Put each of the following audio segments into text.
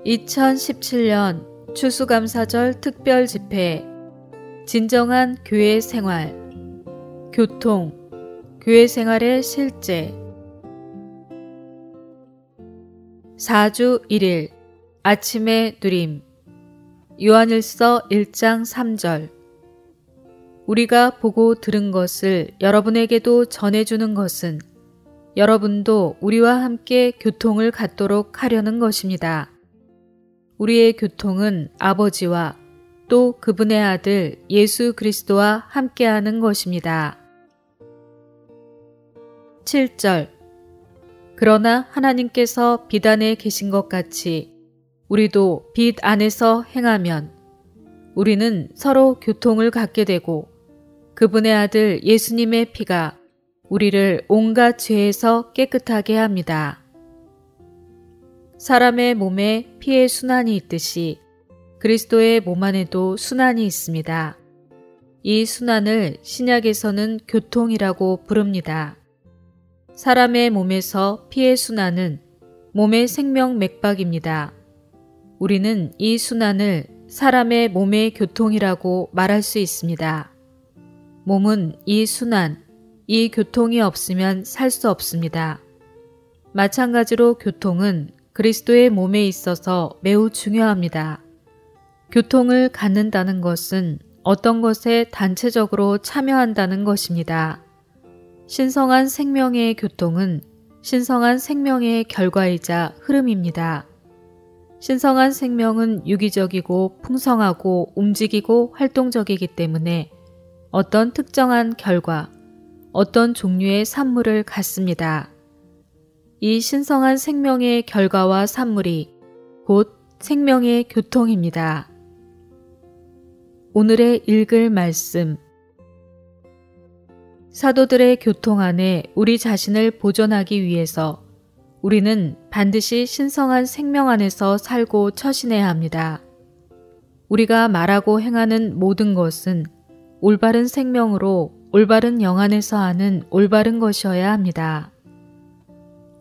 2017년 추수감사절 특별 집회 진정한 교회 생활 교통 교회 생활의 실제 4주 1일 아침의 누림 요한일서 1장 3절 우리가 보고 들은 것을 여러분에게도 전해주는 것은 여러분도 우리와 함께 교통을 갖도록 하려는 것입니다. 우리의 교통은 아버지와 또 그분의 아들 예수 그리스도와 함께하는 것입니다. 7절 그러나 하나님께서 빛 안에 계신 것 같이 우리도 빛 안에서 행하면 우리는 서로 교통을 갖게 되고 그분의 아들 예수님의 피가 우리를 온갖 죄에서 깨끗하게 합니다. 사람의 몸에 피의 순환이 있듯이 그리스도의 몸 안에도 순환이 있습니다. 이 순환을 신약에서는 교통이라고 부릅니다. 사람의 몸에서 피의 순환은 몸의 생명 맥박입니다. 우리는 이 순환을 사람의 몸의 교통이라고 말할 수 있습니다. 몸은 이 순환, 이 교통이 없으면 살 수 없습니다. 마찬가지로 교통은 그리스도의 몸에 있어서 매우 중요합니다. 교통을 갖는다는 것은 어떤 것에 단체적으로 참여한다는 것입니다. 신성한 생명의 교통은 신성한 생명의 결과이자 흐름입니다. 신성한 생명은 유기적이고 풍성하고 움직이고 활동적이기 때문에 어떤 특정한 결과, 어떤 종류의 산물을 갖습니다. 이 신성한 생명의 결과와 산물이 곧 생명의 교통입니다. 오늘의 읽을 말씀 사도들의 교통 안에 우리 자신을 보존하기 위해서 우리는 반드시 신성한 생명 안에서 살고 처신해야 합니다. 우리가 말하고 행하는 모든 것은 올바른 생명으로 올바른 영 안에서 하는 올바른 것이어야 합니다.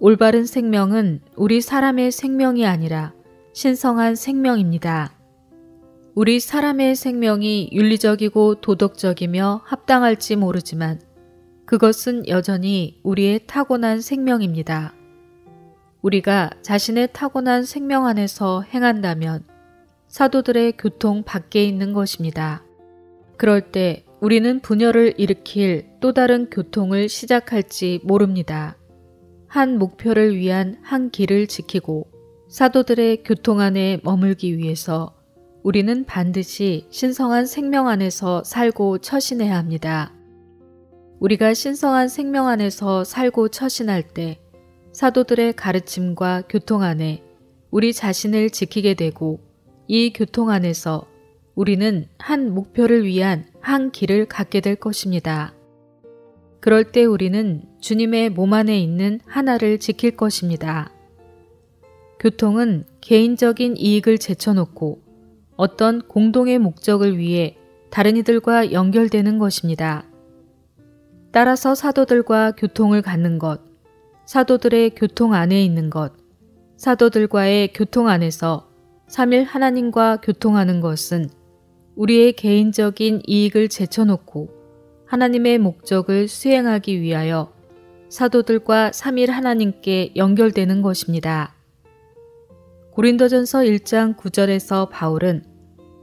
올바른 생명은 우리 사람의 생명이 아니라 신성한 생명입니다. 우리 사람의 생명이 윤리적이고 도덕적이며 합당할지 모르지만 그것은 여전히 우리의 타고난 생명입니다. 우리가 자신의 타고난 생명 안에서 행한다면 사도들의 교통 밖에 있는 것입니다. 그럴 때 우리는 분열을 일으킬 또 다른 교통을 시작할지 모릅니다. 한 목표를 위한 한 길을 지키고 사도들의 교통 안에 머물기 위해서 우리는 반드시 신성한 생명 안에서 살고 처신해야 합니다. 우리가 신성한 생명 안에서 살고 처신할 때 사도들의 가르침과 교통 안에 우리 자신을 지키게 되고 이 교통 안에서 우리는 한 목표를 위한 한 길을 갖게 될 것입니다. 그럴 때 우리는 주님의 몸 안에 있는 하나를 지킬 것입니다. 교통은 개인적인 이익을 제쳐놓고 어떤 공동의 목적을 위해 다른 이들과 연결되는 것입니다. 따라서 사도들과 교통을 갖는 것, 사도들의 교통 안에 있는 것, 사도들과의 교통 안에서 삼일 하나님과 교통하는 것은 우리의 개인적인 이익을 제쳐놓고 하나님의 목적을 수행하기 위하여 사도들과 삼일 하나님께 연결되는 것입니다. 고린도전서 1장 9절에서 바울은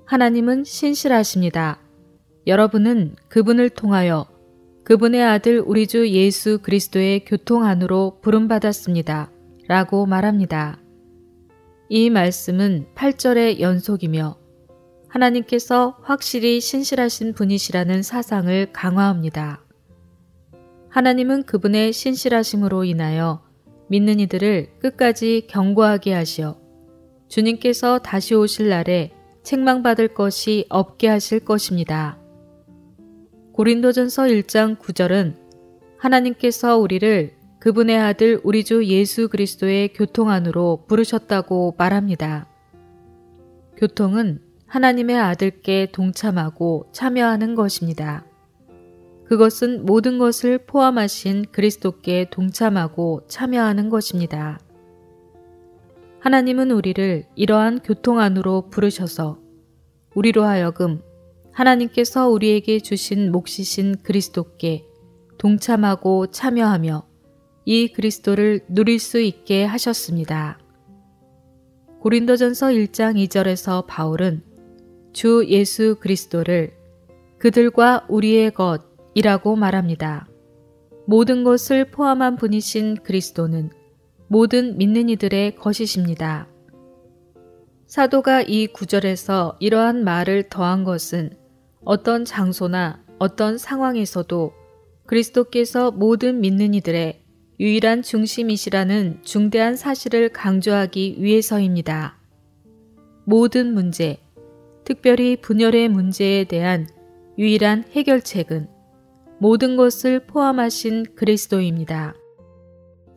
하나님은 신실하십니다. 여러분은 그분을 통하여 그분의 아들 우리 주 예수 그리스도의 교통 안으로 부름받았습니다. 라고 말합니다. 이 말씀은 8절의 연속이며 하나님께서 확실히 신실하신 분이시라는 사상을 강화합니다. 하나님은 그분의 신실하심으로 인하여 믿는 이들을 끝까지 견고하게 하시어 주님께서 다시 오실 날에 책망받을 것이 없게 하실 것입니다. 고린도전서 1장 9절은 하나님께서 우리를 그분의 아들 우리 주 예수 그리스도의 교통 안으로 부르셨다고 말합니다. 교통은 하나님의 아들께 동참하고 참여하는 것입니다. 그것은 모든 것을 포함하신 그리스도께 동참하고 참여하는 것입니다. 하나님은 우리를 이러한 교통 안으로 부르셔서 우리로 하여금 하나님께서 우리에게 주신 몫이신 그리스도께 동참하고 참여하며 이 그리스도를 누릴 수 있게 하셨습니다. 고린도전서 1장 2절에서 바울은 주 예수 그리스도를 그들과 우리의 것이라고 말합니다. 모든 것을 포함한 분이신 그리스도는 모든 믿는 이들의 것이십니다. 사도가 이 구절에서 이러한 말을 더한 것은 어떤 장소나 어떤 상황에서도 그리스도께서 모든 믿는 이들의 유일한 중심이시라는 중대한 사실을 강조하기 위해서입니다. 모든 문제, 특별히 분열의 문제에 대한 유일한 해결책은 모든 것을 포함하신 그리스도입니다.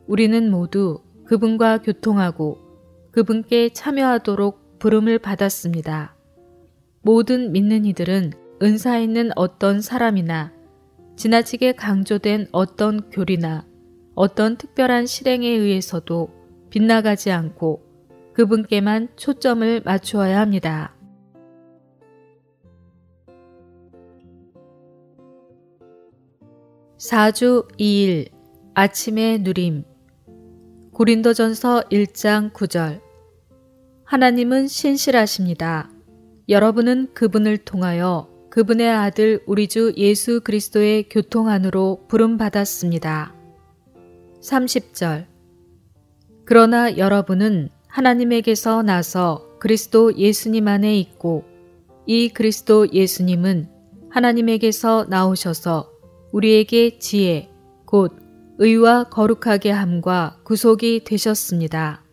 우리는 모두 그분과 교통하고 그분께 참여하도록 부름을 받았습니다. 모든 믿는 이들은 은사 있는 어떤 사람이나 지나치게 강조된 어떤 교리나 어떤 특별한 실행에 의해서도 빗나가지 않고 그분께만 초점을 맞추어야 합니다. 사주 2일 아침의 누림. 고린도전서 1장 9절. 하나님은 신실하십니다. 여러분은 그분을 통하여 그분의 아들 우리 주 예수 그리스도의 교통 안으로 부름받았습니다. 30절. 그러나 여러분은 하나님에게서 나서 그리스도 예수님 안에 있고 이 그리스도 예수님은 하나님에게서 나오셔서 우리에게 지혜, 곧 의와 거룩하게 함과 구속이 되셨습니다.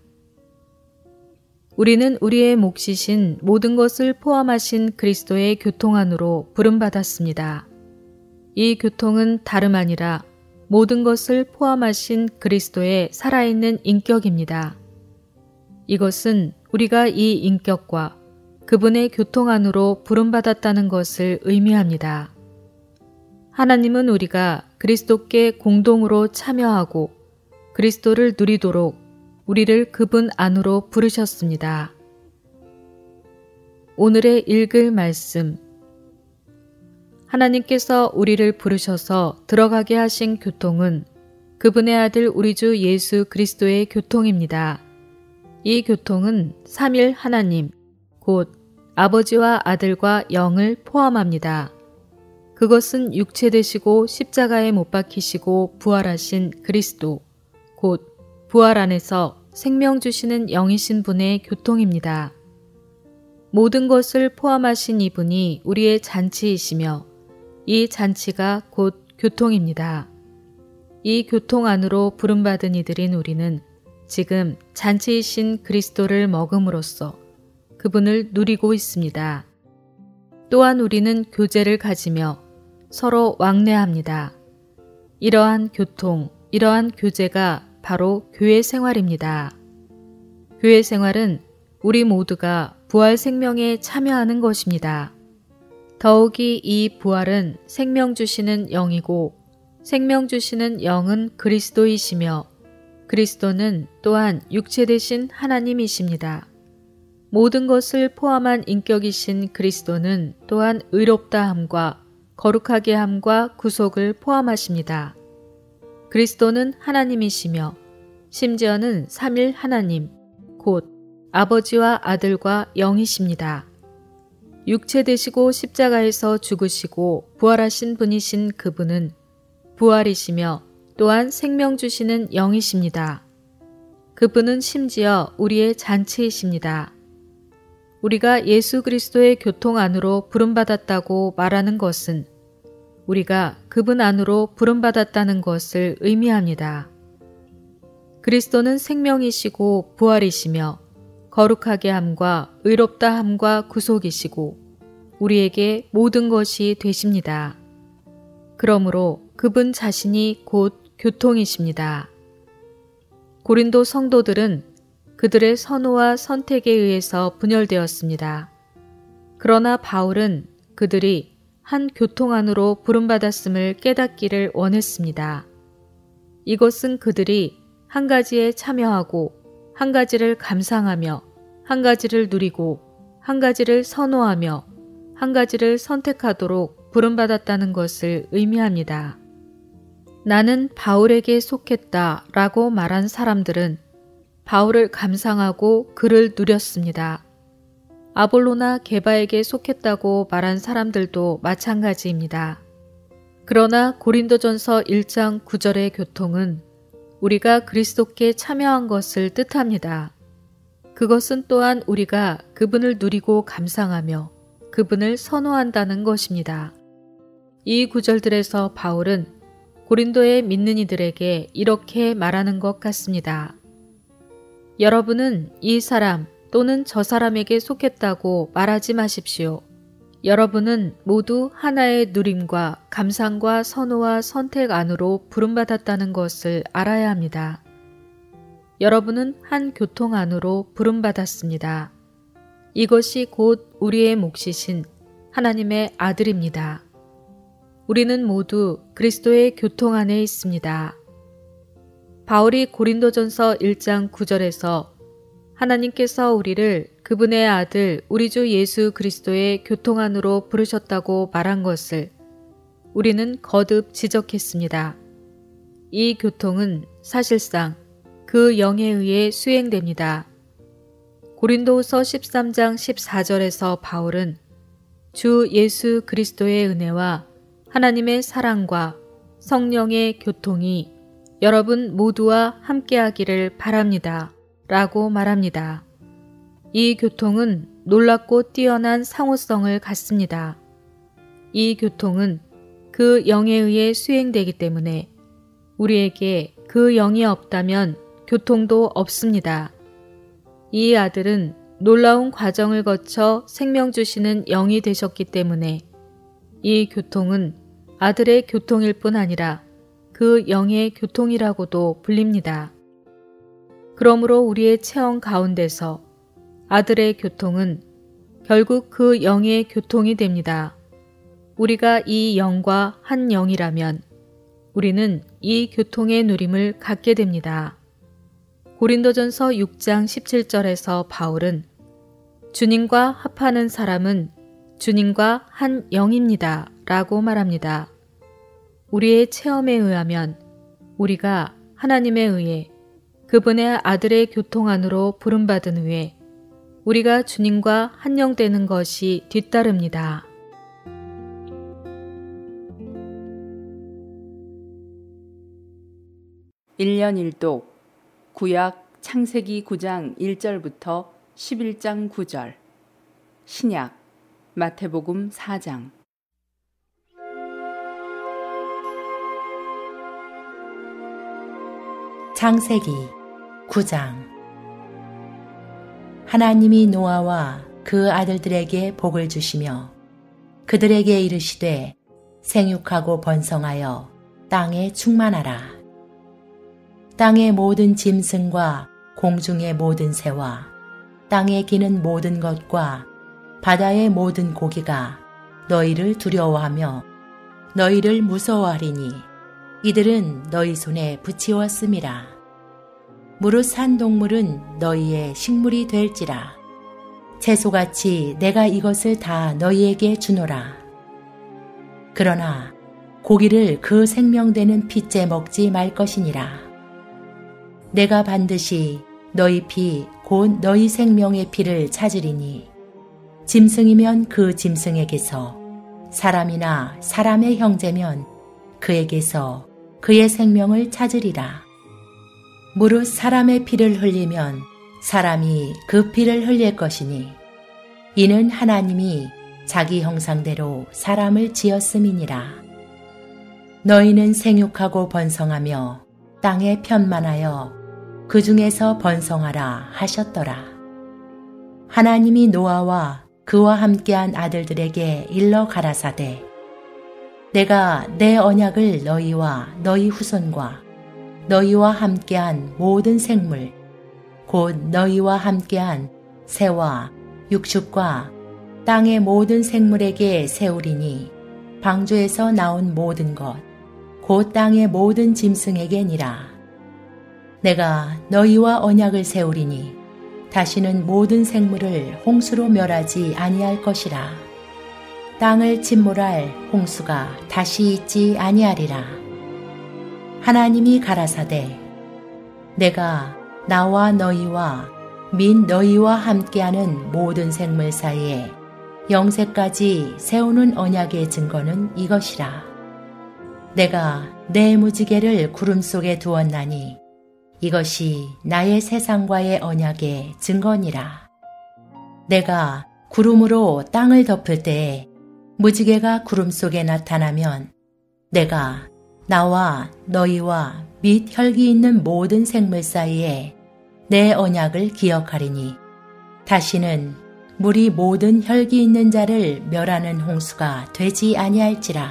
우리는 우리의 몫이신 모든 것을 포함하신 그리스도의 교통 안으로 부름받았습니다. 이 교통은 다름 아니라 모든 것을 포함하신 그리스도의 살아있는 인격입니다. 이것은 우리가 이 인격과 그분의 교통 안으로 부름받았다는 것을 의미합니다. 하나님은 우리가 그리스도께 공동으로 참여하고 그리스도를 누리도록 우리를 그분 안으로 부르셨습니다. 오늘의 읽을 말씀. 하나님께서 우리를 부르셔서 들어가게 하신 교통은 그분의 아들 우리 주 예수 그리스도의 교통입니다. 이 교통은 삼일 하나님, 곧 아버지와 아들과 영을 포함합니다. 그것은 육체되시고 십자가에 못 박히시고 부활하신 그리스도, 곧 부활 안에서 생명 주시는 영이신 분의 교통입니다. 모든 것을 포함하신 이분이 우리의 잔치이시며 이 잔치가 곧 교통입니다. 이 교통 안으로 부름받은 이들인 우리는 지금 잔치이신 그리스도를 먹음으로써 그분을 누리고 있습니다. 또한 우리는 교제를 가지며 서로 왕래합니다. 이러한 교통, 이러한 교제가 바로 교회 생활입니다. 교회 생활은 우리 모두가 부활 생명에 참여하는 것입니다. 더욱이 이 부활은 생명 주시는 영이고 생명 주시는 영은 그리스도이시며 그리스도는 또한 육체 되신 하나님이십니다. 모든 것을 포함한 인격이신 그리스도는 또한 의롭다 함과 거룩하게 함과 구속을 포함하십니다. 그리스도는 하나님이시며 심지어는 삼일 하나님, 곧 아버지와 아들과 영이십니다. 육체 되시고 십자가에서 죽으시고 부활하신 분이신 그분은 부활이시며 또한 생명 주시는 영이십니다. 그분은 심지어 우리의 잔치이십니다. 우리가 예수 그리스도의 교통 안으로 부름받았다고 말하는 것은 우리가 그분 안으로 부름받았다는 것을 의미합니다. 그리스도는 생명이시고 부활이시며 거룩하게 함과 의롭다 함과 구속이시고 우리에게 모든 것이 되십니다. 그러므로 그분 자신이 곧 교통이십니다. 고린도 성도들은 그들의 선호와 선택에 의해서 분열되었습니다. 그러나 바울은 그들이 한 교통 안으로 부름받았음을 깨닫기를 원했습니다. 이것은 그들이 한 가지에 참여하고 한 가지를 감상하며 한 가지를 누리고 한 가지를 선호하며 한 가지를 선택하도록 부름받았다는 것을 의미합니다. 나는 바울에게 속했다 라고 말한 사람들은 바울을 감상하고 그를 누렸습니다. 아볼로나 게바에게 속했다고 말한 사람들도 마찬가지입니다. 그러나 고린도전서 1장 9절의 교통은 우리가 그리스도께 참여한 것을 뜻합니다. 그것은 또한 우리가 그분을 누리고 감상하며 그분을 선호한다는 것입니다. 이 구절들에서 바울은 고린도의 믿는 이들에게 이렇게 말하는 것 같습니다. 여러분은 이 사람 또는 저 사람에게 속했다고 말하지 마십시오. 여러분은 모두 하나의 누림과 감상과 선호와 선택 안으로 부름받았다는 것을 알아야 합니다. 여러분은 한 교통 안으로 부름받았습니다. 이것이 곧 우리의 몫이신 하나님의 아들입니다. 우리는 모두 그리스도의 교통 안에 있습니다. 바울이 고린도전서 1장 9절에서 하나님께서 우리를 그분의 아들 우리 주 예수 그리스도의 교통 안으로 부르셨다고 말한 것을 우리는 거듭 지적했습니다. 이 교통은 사실상 그 영에 의해 수행됩니다. 고린도후서 13장 14절에서 바울은 주 예수 그리스도의 은혜와 하나님의 사랑과 성령의 교통이 여러분 모두와 함께하기를 바랍니다. 라고 말합니다. 이 교통은 놀랍고 뛰어난 상호성을 갖습니다. 이 교통은 그 영에 의해 수행되기 때문에 우리에게 그 영이 없다면 교통도 없습니다. 이 아들은 놀라운 과정을 거쳐 생명 주시는 영이 되셨기 때문에 이 교통은 아들의 교통일 뿐 아니라 그 영의 교통이라고도 불립니다. 그러므로 우리의 체험 가운데서 아들의 교통은 결국 그 영의 교통이 됩니다. 우리가 이 영과 한 영이라면 우리는 이 교통의 누림을 갖게 됩니다. 고린도전서 6장 17절에서 바울은 주님과 합하는 사람은 주님과 한 영입니다. 라고 말합니다. 우리의 체험에 의하면 우리가 하나님에 의해 그분의 아들의 교통 안으로 부름받은 후에 우리가 주님과 한 영 되는 것이 뒤따릅니다. (1년 1독) 구약 창세기 9장 1절부터 11장 9절, 신약 마태복음 4장. 창세기 9장. 하나님이 노아와 그 아들들에게 복을 주시며 그들에게 이르시되 생육하고 번성하여 땅에 충만하라. 땅의 모든 짐승과 공중의 모든 새와 땅에 기는 모든 것과 바다의 모든 고기가 너희를 두려워하며 너희를 무서워하리니 이들은 너희 손에 붙이었음이라. 무릇 산 동물은 너희의 식물이 될지라. 채소같이 내가 이것을 다 너희에게 주노라. 그러나 고기를 그 생명되는 핏째 먹지 말 것이니라. 내가 반드시 너희 피 곧 너희 생명의 피를 찾으리니 짐승이면 그 짐승에게서, 사람이나 사람의 형제면 그에게서 그의 생명을 찾으리라. 무릇 사람의 피를 흘리면 사람이 그 피를 흘릴 것이니 이는 하나님이 자기 형상대로 사람을 지었음이니라. 너희는 생육하고 번성하며 땅에 편만하여 그 중에서 번성하라 하셨더라. 하나님이 노아와 그와 함께한 아들들에게 일러 가라사대 내가 내 언약을 너희와 너희 후손과 너희와 함께한 모든 생물 곧 너희와 함께한 새와 육축과 땅의 모든 생물에게 세우리니 방주에서 나온 모든 것 곧 땅의 모든 짐승에게니라. 내가 너희와 언약을 세우리니 다시는 모든 생물을 홍수로 멸하지 아니할 것이라. 땅을 침몰할 홍수가 다시 있지 아니하리라. 하나님이 가라사대 내가 나와 너희와 및 너희와 함께하는 모든 생물 사이에 영세까지 세우는 언약의 증거는 이것이라. 내가 내 무지개를 구름 속에 두었나니 이것이 나의 세상과의 언약의 증거니라. 내가 구름으로 땅을 덮을 때에 무지개가 구름 속에 나타나면 내가 나와 너희와 및 혈기 있는 모든 생물 사이에 내 언약을 기억하리니 다시는 물이 모든 혈기 있는 자를 멸하는 홍수가 되지 아니할지라.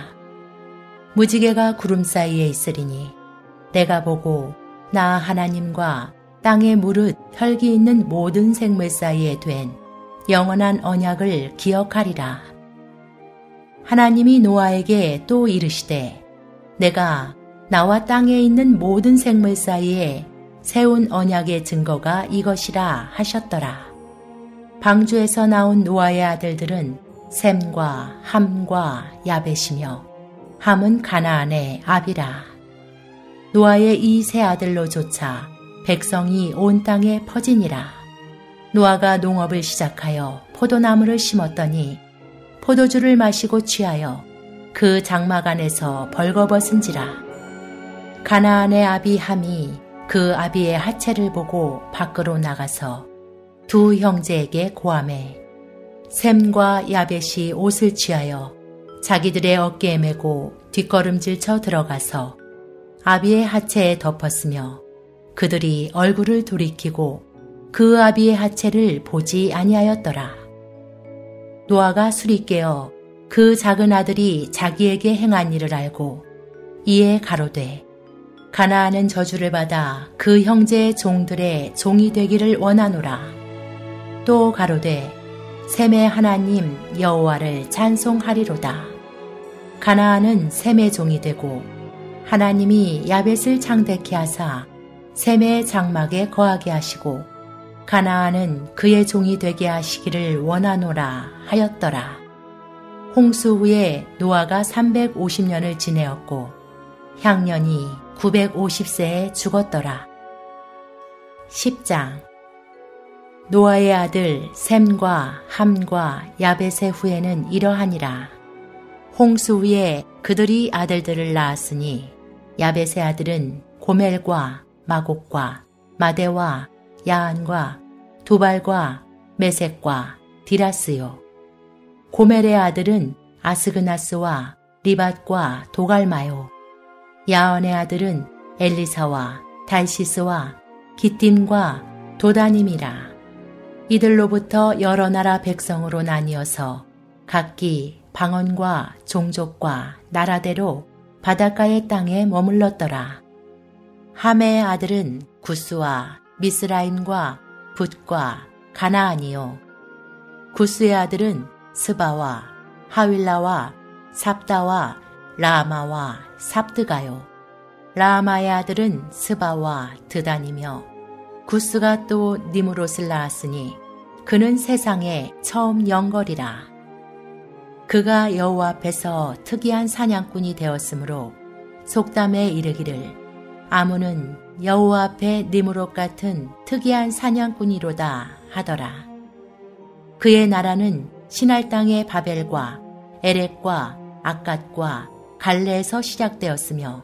무지개가 구름 사이에 있으리니 내가 보고 나 하나님과 땅에 무릇 혈기 있는 모든 생물 사이에 된 영원한 언약을 기억하리라. 하나님이 노아에게 또 이르시되 내가 나와 땅에 있는 모든 생물 사이에 세운 언약의 증거가 이것이라 하셨더라. 방주에서 나온 노아의 아들들은 셈과 함과 야벳이며 함은 가나안의 아비라. 노아의 이 세 아들로조차 백성이 온 땅에 퍼지니라. 노아가 농업을 시작하여 포도나무를 심었더니 포도주를 마시고 취하여 그 장막 안에서 벌거벗은지라. 가나안의 아비 함이 그 아비의 하체를 보고 밖으로 나가서 두 형제에게 고하매 셈과 야벳이 옷을 취하여 자기들의 어깨에 메고 뒷걸음질 쳐 들어가서 아비의 하체에 덮었으며 그들이 얼굴을 돌이키고 그 아비의 하체를 보지 아니하였더라. 노아가 술이 깨어 그 작은 아들이 자기에게 행한 일을 알고 이에 가로되 가나안은 저주를 받아 그 형제의 종들의 종이 되기를 원하노라. 또 가로되 셈의 하나님 여호와를 찬송하리로다. 가나안은 셈의 종이 되고 하나님이 야벳을 창대케 하사 셈의 장막에 거하게 하시고 가나안은 그의 종이 되게 하시기를 원하노라 하였더라. 홍수 후에 노아가 350년을 지내었고 향년이 950세에 죽었더라. 10장 노아의 아들 셈과 함과 야벳의 후예는 이러하니라. 홍수 후에 그들이 아들들을 낳았으니 야벳의 아들은 고멜과 마곡과 마대와 야한과 두발과 메섹과 디라스요. 고멜의 아들은 아스그나스와 리밧과 도갈마요. 야언의 아들은 엘리사와 달시스와 기띔과 도다님이라. 이들로부터 여러 나라 백성으로 나뉘어서 각기 방언과 종족과 나라대로 바닷가의 땅에 머물렀더라. 함의 아들은 구스와 미스라임과 붓과 가나안이요. 구스의 아들은 스바와 하윌라와 삽다와 라마와 삽드가요. 라마의 아들은 스바와 드단이며 구스가 또 니무롯을 낳았으니 그는 세상에 처음 영걸이라. 그가 여호와 앞에서 특이한 사냥꾼이 되었으므로 속담에 이르기를 아문은 여호와 앞에 니무롯 같은 특이한 사냥꾼이로다 하더라. 그의 나라는 신할 땅의 바벨과 에렉과 악갓과 갈레에서 시작되었으며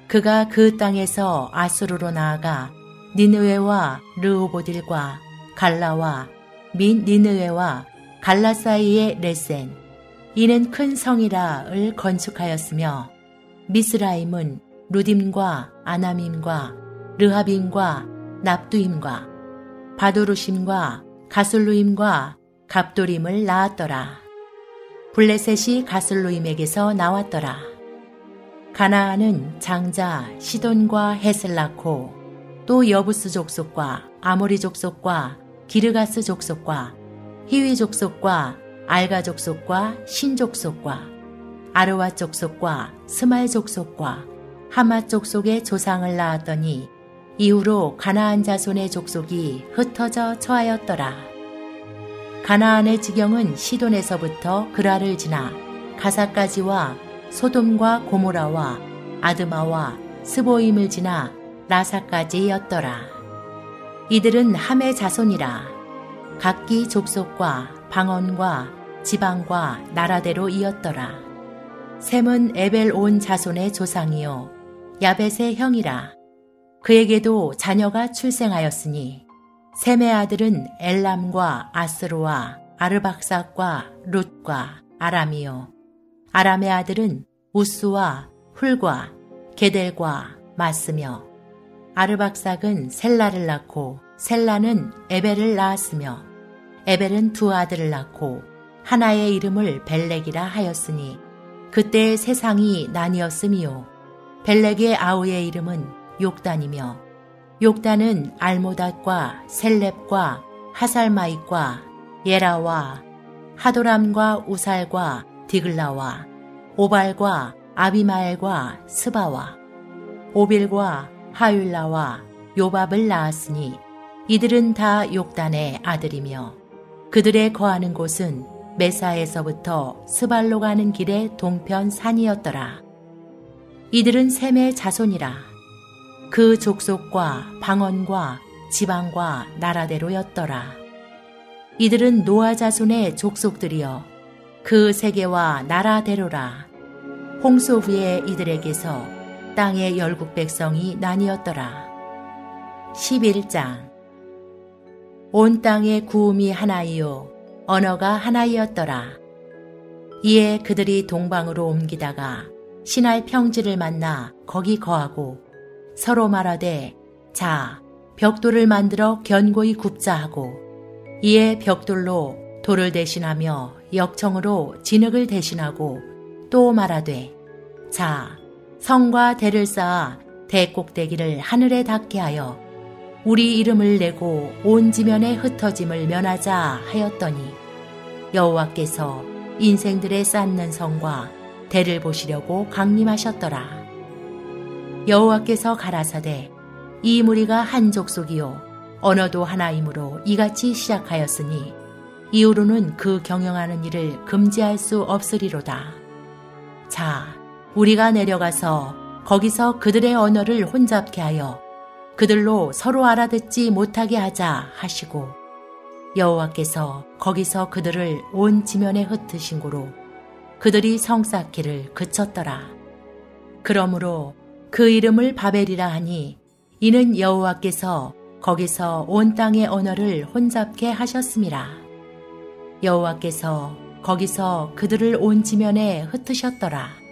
그가 그 땅에서 아수르로 나아가 니느웨와 르호보딜과 갈라와 민 니느웨와 갈라 사이의 레센 이는 큰 성이라를 건축하였으며 미스라임은 루딤과 아나밈과 르하빔과 납두임과 바도루심과 가술루임과 갑도림을 낳았더라. 블레셋이 가술루임에게서 나왔더라. 가나안은 장자 시돈과 헷을 낳고 또 여부스 족속과 아모리 족속과 기르가스 족속과 히위 족속과 알가 족속과 신 족속과 아르와 족속과 스말 족속과 하마 족속의 조상을 낳았더니 이후로 가나안 자손의 족속이 흩어져 처하였더라. 가나안의 지경은 시돈에서부터 그라를 지나 가사까지와 소돔과 고모라와 아드마와 스보임을 지나 라사까지였더라. 이들은 함의 자손이라. 각기 족속과 방언과 지방과 나라대로 이었더라. 셈은 에벨 온 자손의 조상이요 야벳의 형이라. 그에게도 자녀가 출생하였으니 셈의 아들은 엘람과 아스로와 아르박삭과 룻과 아람이요 아람의 아들은 우스와 훌과 게델과 마스며 아르박삭은 셀라를 낳고 셀라는 에벨을 낳았으며 에벨은 두 아들을 낳고 하나의 이름을 벨렉이라 하였으니 그때 세상이 나뉘었음이요 벨렉의 아우의 이름은 욕단이며 욕단은 알모닷과 셀렙과 하살마잇과 예라와 하도람과 우살과 디글라와 오발과 아비마엘과 스바와 오빌과 하율라와 요밥을 낳았으니 이들은 다 욕단의 아들이며 그들의 거하는 곳은 메사에서부터 스발로 가는 길의 동편 산이었더라. 이들은 셈의 자손이라. 그 족속과 방언과 지방과 나라대로였더라. 이들은 노아 자손의 족속들이여 그 세계와 나라대로라. 홍수 후에 이들에게서 땅의 열국 백성이 나뉘었더라. 11장. 온 땅의 구음이 하나이요 언어가 하나이었더라. 이에 그들이 동방으로 옮기다가 신할 평지를 만나 거기 거하고 서로 말하되 자 벽돌을 만들어 견고히 굽자 하고 이에 벽돌로 돌을 대신하며 역청으로 진흙을 대신하고 또 말하되 자 성과 대를 쌓아 대꼭대기를 하늘에 닿게 하여 우리 이름을 내고 온 지면에 흩어짐을 면하자 하였더니 여호와께서 인생들의 쌓는 성과 대를 보시려고 강림하셨더라. 여호와께서 가라사대 이 무리가 한 족속이요 언어도 하나이므로 이같이 시작하였으니 이후로는 그 경영하는 일을 금지할 수 없으리로다. 자, 우리가 내려가서 거기서 그들의 언어를 혼잡케 하여 그들로 서로 알아듣지 못하게 하자 하시고 여호와께서 거기서 그들을 온 지면에 흩으신 고로 그들이 성 쌓기를 그쳤더라. 그러므로 그 이름을 바벨이라 하니 이는 여호와께서 거기서 온 땅의 언어를 혼잡게 하셨음이라. 여호와께서 거기서 그들을 온 지면에 흩으셨더라.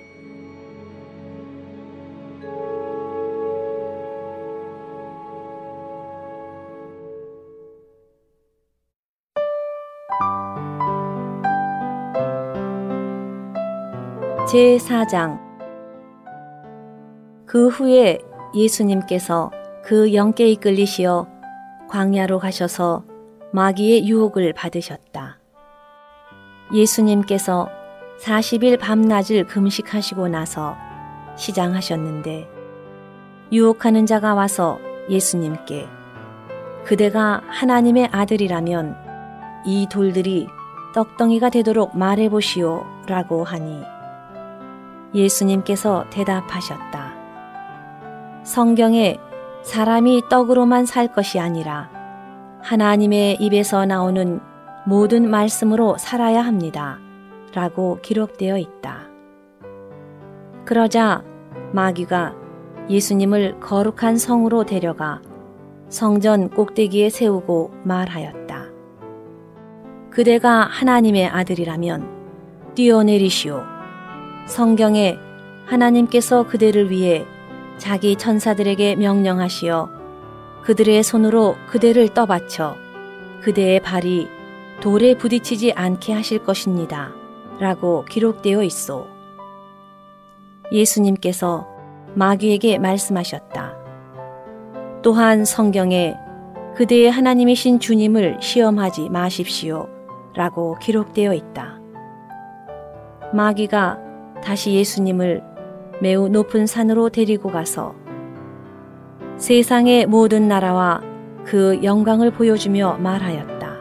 제4장. 그 후에 예수님께서 그 영께 이끌리시어 광야로 가셔서 마귀의 유혹을 받으셨다. 예수님께서 40일 밤낮을 금식하시고 나서 시장하셨는데 유혹하는 자가 와서 예수님께 그대가 하나님의 아들이라면 이 돌들이 떡덩이가 되도록 말해보시오 라고 하니 예수님께서 대답하셨다. 성경에 사람이 떡으로만 살 것이 아니라 하나님의 입에서 나오는 모든 말씀으로 살아야 합니다. 라고 기록되어 있다. 그러자 마귀가 예수님을 거룩한 성으로 데려가 성전 꼭대기에 세우고 말하였다. 그대가 하나님의 아들이라면 뛰어내리시오. 성경에 하나님께서 그대를 위해 자기 천사들에게 명령하시어 그들의 손으로 그대를 떠받쳐 그대의 발이 돌에 부딪히지 않게 하실 것입니다. 라고 기록되어 있소. 예수님께서 마귀에게 말씀하셨다. 또한 성경에 그대의 하나님이신 주님을 시험하지 마십시오. 라고 기록되어 있다. 마귀가 다시 예수님을 매우 높은 산으로 데리고 가서 세상의 모든 나라와 그 영광을 보여주며 말하였다.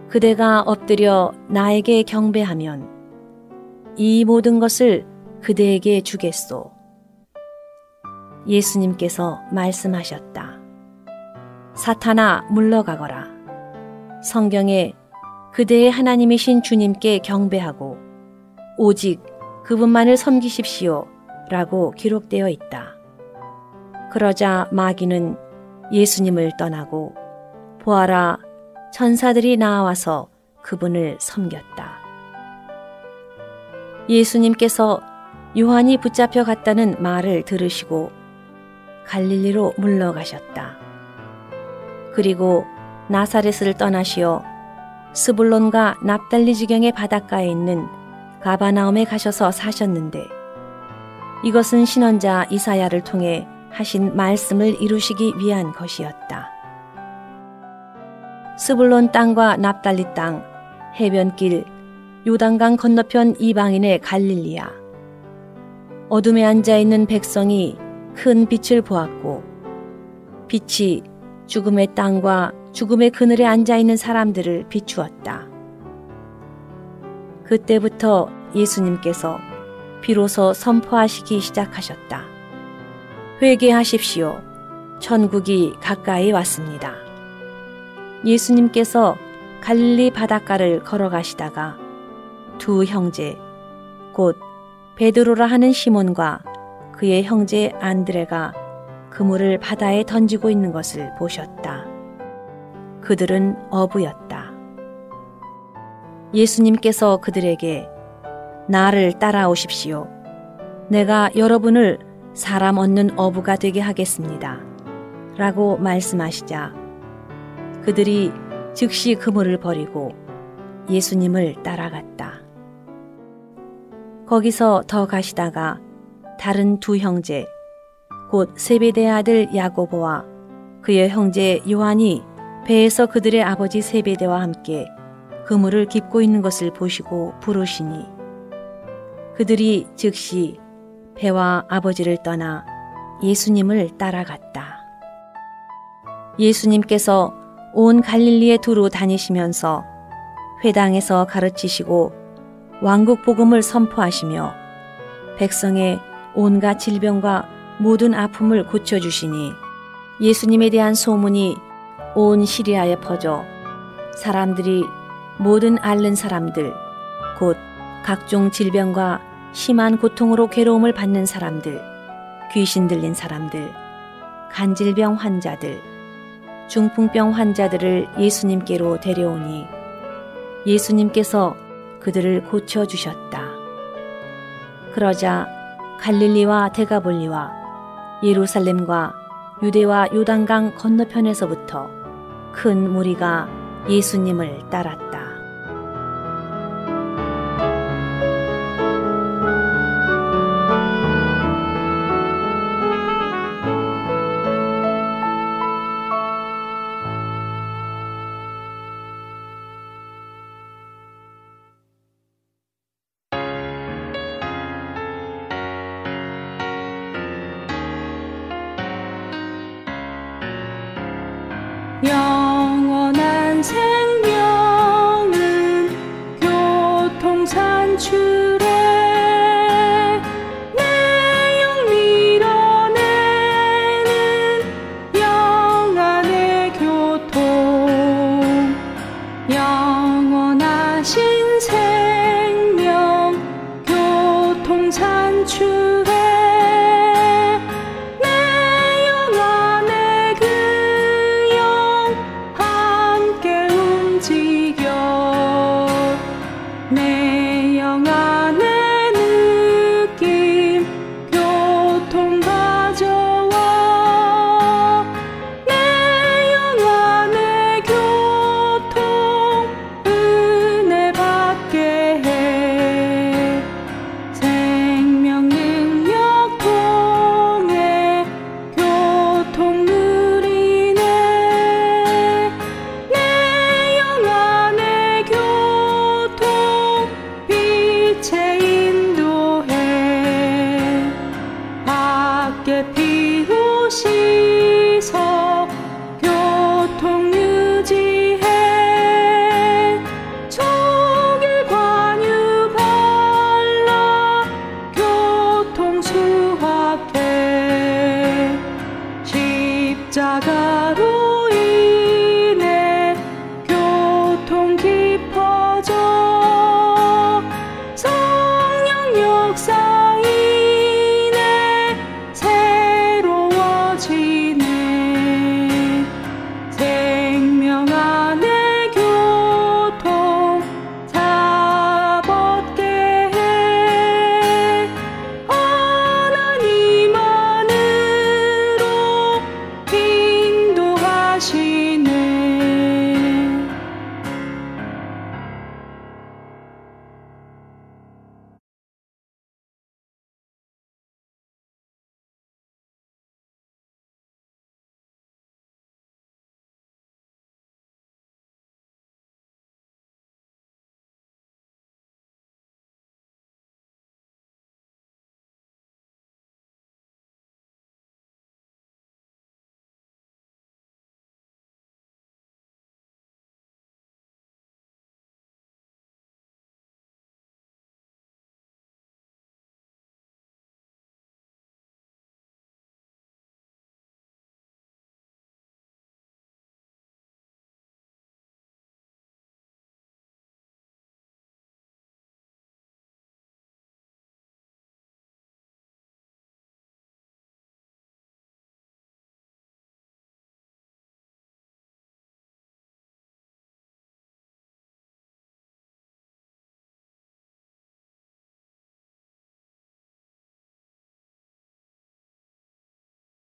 그대가 엎드려 나에게 경배하면 이 모든 것을 그대에게 주겠소. 예수님께서 말씀하셨다. 사탄아, 물러가거라. 성경에 그대의 하나님이신 주님께 경배하고 오직 그분만을 섬기십시오 라고 기록되어 있다. 그러자 마귀는 예수님을 떠나고 보아라, 천사들이 나와서 그분을 섬겼다. 예수님께서 요한이 붙잡혀 갔다는 말을 들으시고 갈릴리로 물러가셨다. 그리고 나사렛을 떠나시어 스불론과 납달리 지경의 바닷가에 있는 가바나움에 가셔서 사셨는데 이것은 신언자 이사야를 통해 하신 말씀을 이루시기 위한 것이었다. 스불론 땅과 납달리 땅, 해변길, 요단강 건너편 이방인의 갈릴리야. 어둠에 앉아있는 백성이 큰 빛을 보았고 빛이 죽음의 땅과 죽음의 그늘에 앉아있는 사람들을 비추었다. 그때부터 예수님께서 비로소 선포하시기 시작하셨다. 회개하십시오. 천국이 가까이 왔습니다. 예수님께서 갈릴리 바닷가를 걸어가시다가 두 형제, 곧 베드로라 하는 시몬과 그의 형제 안드레가 그물을 바다에 던지고 있는 것을 보셨다. 그들은 어부였다. 예수님께서 그들에게 나를 따라오십시오. 내가 여러분을 사람 얻는 어부가 되게 하겠습니다. 라고 말씀하시자 그들이 즉시 그물을 버리고 예수님을 따라갔다. 거기서 더 가시다가 다른 두 형제, 곧 세베대의 아들 야고보와 그의 형제 요한이 배에서 그들의 아버지 세베대와 함께 그물을 깁고 있는 것을 보시고 부르시니 그들이 즉시 배와 아버지를 떠나 예수님을 따라갔다. 예수님께서 온 갈릴리에 두루 다니시면서 회당에서 가르치시고 왕국 복음을 선포하시며 백성의 온갖 질병과 모든 아픔을 고쳐주시니 예수님에 대한 소문이 온 시리아에 퍼져 사람들이 모든 앓는 사람들, 곧 각종 질병과 심한 고통으로 괴로움을 받는 사람들, 귀신 들린 사람들, 간질병 환자들, 중풍병 환자들을 예수님께로 데려오니 예수님께서 그들을 고쳐주셨다. 그러자 갈릴리와 데가볼리와 예루살렘과 유대와 요단강 건너편에서부터 큰 무리가 예수님을 따랐다. 영원한 생명은 교통산출에 내 영 밀어내는 영안의 교통 영원하신 생명 교통산출에 내 영아 바로